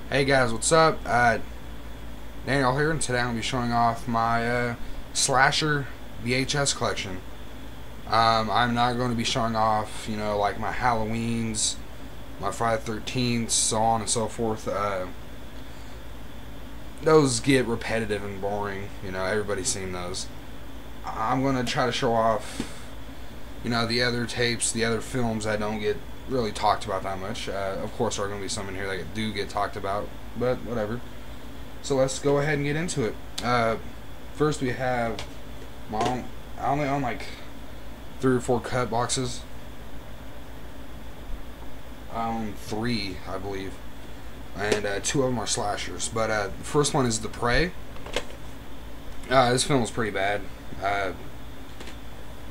Hey guys, what's up? Daniel here, and today I'm going to be showing off my Slasher VHS collection. I'm not going to be showing off, like my Halloweens, my Friday the 13th, so on and so forth. Those get repetitive and boring, everybody's seen those. I'm going to try to show off, the other tapes, the other films that don't get really talked about that much. Of course, there are going to be some in here that do get talked about, but whatever. So let's go ahead and get into it. First, we have I only own like 3 or 4 cut boxes. I own 3, I believe, and 2 of them are slashers. But the first one is The Prey. This film is pretty bad.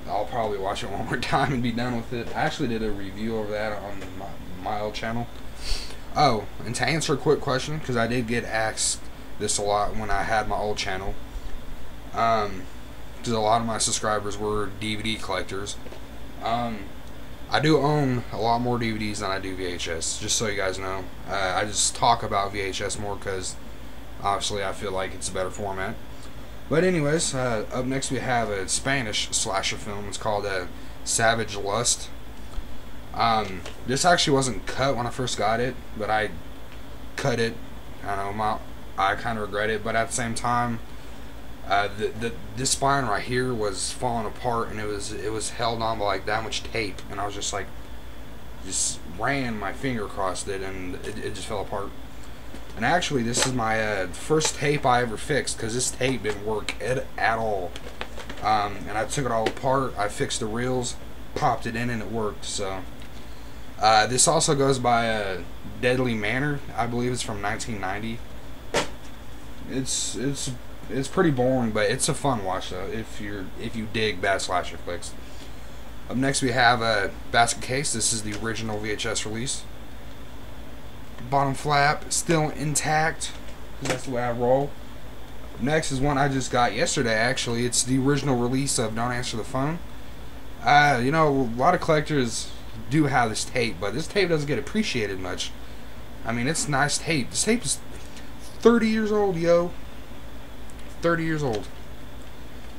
I'll probably watch it one more time and be done with it. I actually did a review of that on my old channel. Oh, and to answer a quick question, because I did get asked this a lot when I had my old channel, because a lot of my subscribers were DVD collectors. I do own a lot more DVDs than I do VHS, just so you guys know. I just talk about VHS more because obviously I feel like it's a better format. But anyways, up next we have a Spanish slasher film. It's called Savage Lust. This actually wasn't cut when I first got it, but I cut it. I kind of regret it, but at the same time, this spine right here was falling apart, and it was held on by like that much tape, and I was just like, just ran my finger across it, and it just fell apart. And actually, this is my first tape I ever fixed, because this tape didn't work at all. And I took it all apart, I fixed the reels, popped it in, and it worked. So this also goes by Deadly Manor. I believe it's from 1990. It's pretty boring, but it's a fun watch though if you dig bad slasher flicks. Up next we have a Basket Case. This is the original VHS release. Bottom flap still intact, because that's the way I roll. Next is one I just got yesterday. Actually, it's the original release of Don't Answer the Phone. A lot of collectors do have this tape, but this tape doesn't get appreciated much. I mean, it's nice tape. This tape is 30 years old, yo. 30 years old.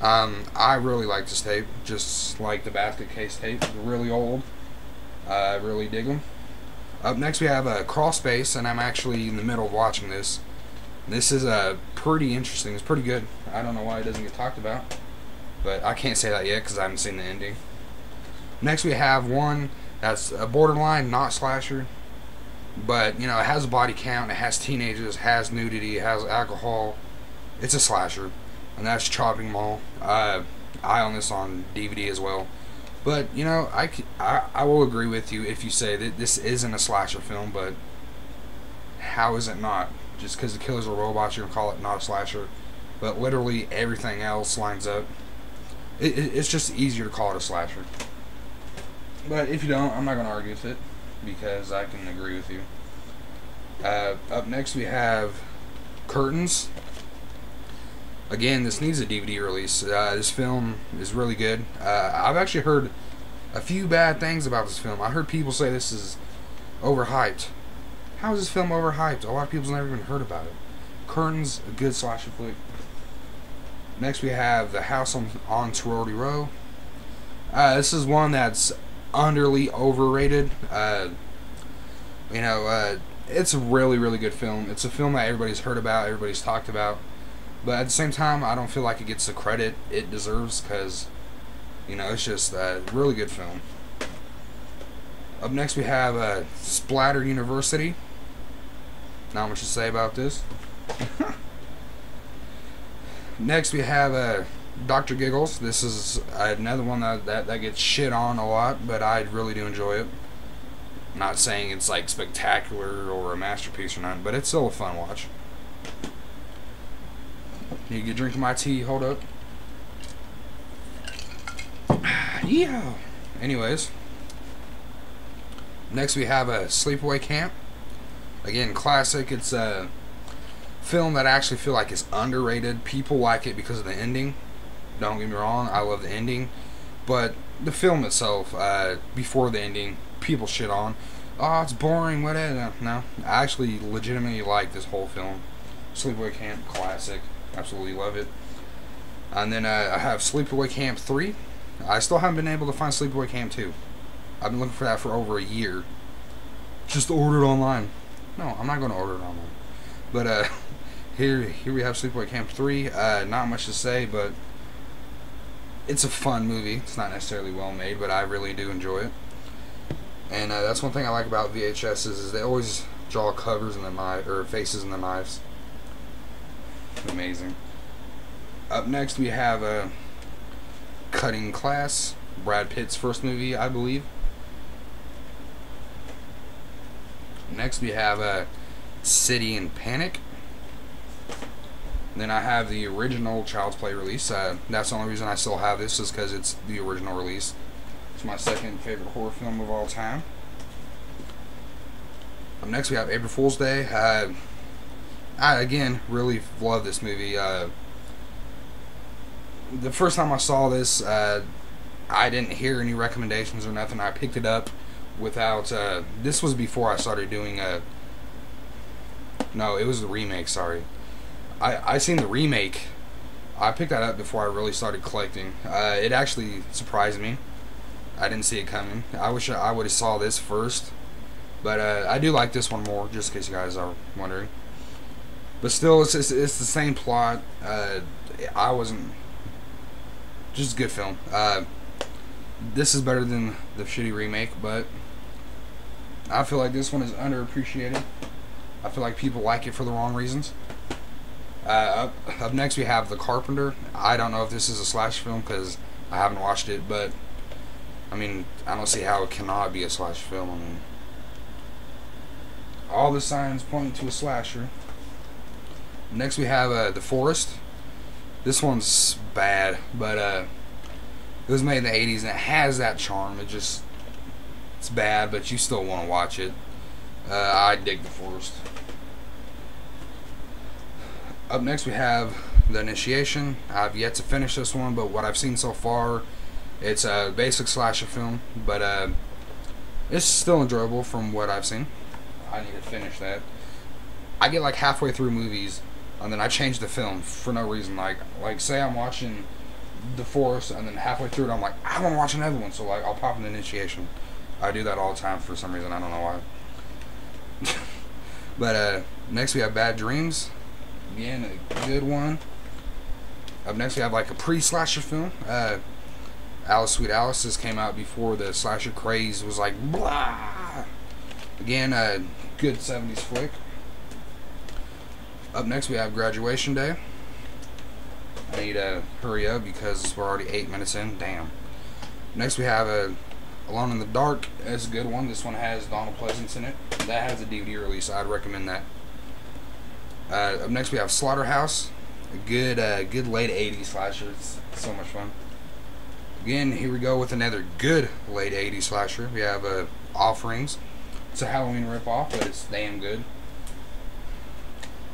I really like this tape, just like the Basket Case tape. They're really old. I really dig them. Up next we have a Crawl Space, and I'm actually in the middle of watching this. This is pretty interesting. It's pretty good. I don't know why it doesn't get talked about, but I can't say that yet because I haven't seen the ending. Next we have one that's a borderline not slasher, but it has a body count, it has teenagers, it has nudity, it has alcohol. It's a slasher, and that's Chopping Mall. I own this on DVD as well. But, I will agree with you if you say that this isn't a slasher film, but how is it not? Just because the killers are robots, you're going to call it not a slasher. But literally everything else lines up. It's just easier to call it a slasher. But if you don't, I'm not going to argue with it, because I can agree with you. Up next we have Curtains. Again, this needs a DVD release. This film is really good. I've actually heard a few bad things about this film. I heard people say this is overhyped. How is this film overhyped? A lot of people's never even heard about it. Curtains, a good slasher flick. Next we have The House on Sorority Row. This is one that's underly overrated. It's a really, really good film. It's a film that everybody's heard about, everybody's talked about. But at the same time, I don't feel like it gets the credit it deserves, because, it's just a really good film. Up next we have Splatter University. Not much to say about this. Next we have Dr. Giggles. This is another one that gets shit on a lot, but I really do enjoy it. Not saying it's like spectacular or a masterpiece or not, but it's still a fun watch. Need to get a drink of my tea. Hold up. Yeah. Anyways. Next we have a Sleepaway Camp. Again, classic. It's a film that I actually feel like is underrated. People like it because of the ending. Don't get me wrong. I love the ending. But the film itself, before the ending, people shit on. oh, it's boring, whatever. No, I actually legitimately like this whole film. Sleepaway Camp, classic. Absolutely love it. And then I have Sleepaway Camp 3. I still haven't been able to find Sleepaway Camp 2. I've been looking for that for over a year. Just order it online. No, I'm not going to order it online. But here we have Sleepaway Camp 3. Not much to say, but it's a fun movie. It's not necessarily well made, but I really do enjoy it. And that's one thing I like about VHSs is they always draw covers and the faces and the knives. Amazing. Up next we have Cutting Class, Brad Pitt's first movie, I believe. Next we have City in Panic. Then I have the original Child's Play release. That's the only reason I still have this is because it's the original release. It's my second favorite horror film of all time. Up next we have April Fool's Day. I again really love this movie. The first time I saw this, I didn't hear any recommendations or nothing. I picked it up without. This was before I started doing. No, it was the remake. Sorry, I seen the remake. I picked that up before I really started collecting. It actually surprised me. I didn't see it coming. I wish I would have saw this first, but I do like this one more, just in case you guys are wondering. But still, it's the same plot. I wasn't. Just a good film. This is better than the shitty remake, but I feel like this one is underappreciated. I feel like people like it for the wrong reasons. Up next we have The Carpenter. I don't know if this is a slash film because I haven't watched it, but I mean, I don't see how it cannot be a slash film. I mean, all the signs point to a slasher. Next we have The Forest. This one's bad, but it was made in the 80s and it has that charm. It's bad, but you still want to watch it. I dig The Forest. Up next we have The Initiation. I've yet to finish this one, but what I've seen so far, it's a basic slasher film, but it's still enjoyable from what I've seen. I need to finish that. I get like halfway through movies and then I change the film for no reason. Like say I'm watching The Forest and then halfway through it I'm like, I want to watch another one, so like I'll pop in The Initiation. I do that all the time for some reason. I don't know why. But next we have Bad Dreams. Again, a good one. Up next we have like a pre-slasher film. Alice Sweet Alice. This came out before the slasher craze was like blah. Again, a good 70s flick. Up next we have Graduation Day. I need to hurry up because we're already 8 minutes in. Damn. Next we have Alone in the Dark. It's a good one. This one has Donald Pleasance in it. That has a DVD release. I'd recommend that. Up next we have Slaughterhouse. A good late 80s slasher. It's so much fun. Again, here we go with another good late 80s slasher. We have Offerings. It's a Halloween ripoff, but it's damn good.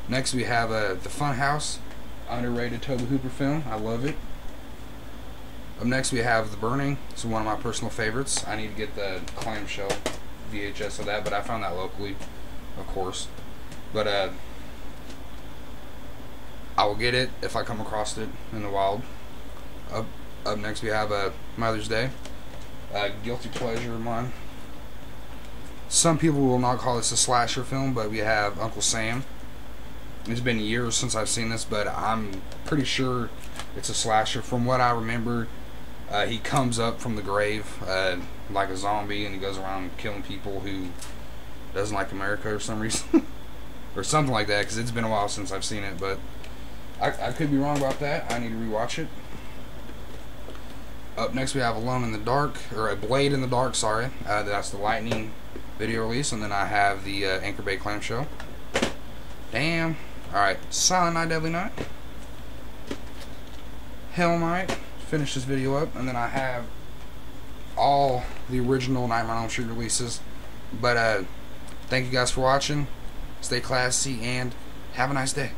Next we have The Funhouse. Underrated Tobe Hooper film. I love it. Up next we have The Burning. It's one of my personal favorites. I need to get the clamshell VHS of that, but I found that locally, of course. But I will get it if I come across it in the wild. Up next we have Mother's Day. Guilty pleasure of mine. Some people will not call this a slasher film, but we have Uncle Sam. It's been years since I've seen this, but I'm pretty sure it's a slasher. From what I remember, he comes up from the grave like a zombie, and he goes around killing people who doesn't like America or some reason. Or something like that, because it's been a while since I've seen it, but I could be wrong about that. I need to rewatch it. Up next we have Alone in the Dark, or A Blade in the Dark, sorry. That's the Lightning video release, and then I have the Anchor Bay Clamshell. Damn. Alright, Silent Night, Deadly Night. Hell Night. Finish this video up, and then I have all the original Nightmare on Elm Street releases. But thank you guys for watching. Stay classy and have a nice day.